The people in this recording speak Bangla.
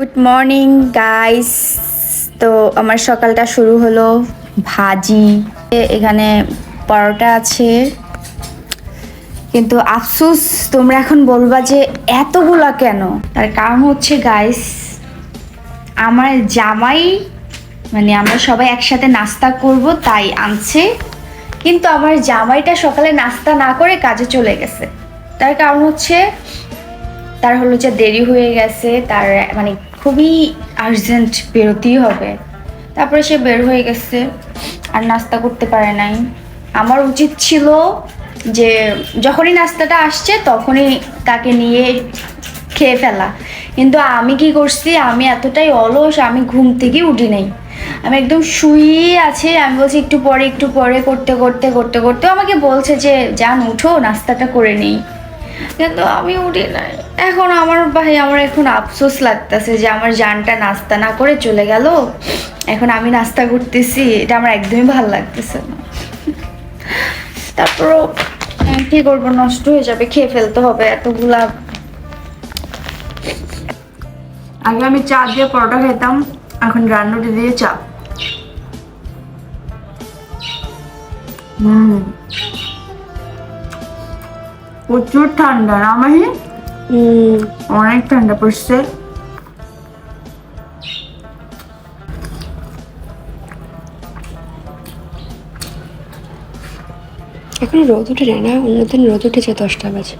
Good morning guys. তো আমার সকালটা শুরু হলো ভাজি, এখানে পরোটা আছে, কিন্তু আফসোস তোমরা এখন বলবা যে এতগুলা কেন। তার কারণ হচ্ছে গাইস, আমার জামাই মানে আমরা সবাই একসাথে নাস্তা করব তাই আনছে, কিন্তু আমার জামাইটা সকালে নাস্তা না করে কাজে চলে গেছে। তার কারণ হচ্ছে তার হলো যে দেরি হয়ে গেছে, তার মানে খুবই আর্জেন্ট বেরোতেই হবে। তারপরে সে বের হয়ে গেছে আর নাস্তা করতে পারে নাই। আমার উচিত ছিল যে যখনই নাস্তাটা আসছে তখনই তাকে নিয়ে খেয়ে ফেলা, কিন্তু আমি কি করছি, আমি এতটাই অলস, আমি ঘুম থেকে উঠি নাই, আমি একদম শুয়ে আছি। আমি বলছি একটু পরে একটু পরে করতে করতে করতে করতে আমাকে বলছে যে যান উঠো নাস্তাটা করে নেই, কিন্তু আমি উঠি নাই। এখন আমার ভাই, আমার এখন আফসোস লাগতেছে যে আমার জানটা নাস্তা না করে চলে গেল, এখন আমি নাস্তা করতেছি, এটা আমার একদমই ভালো লাগতেছে না। তারপরও কি করবো, নষ্ট হয়ে যাবে, খেয়ে ফেলতে হবে এতগুলা। আগে আমি চা দিয়ে পরোটা খেতাম, এখন রান্নাটি দিয়ে চা। প্রচুর ঠান্ডা না মাহি? অনেক ঠান্ডা পড়ছে। এখন রোদ উঠে না, অন্যদিন রোদ উঠেছে 10টা বাজে।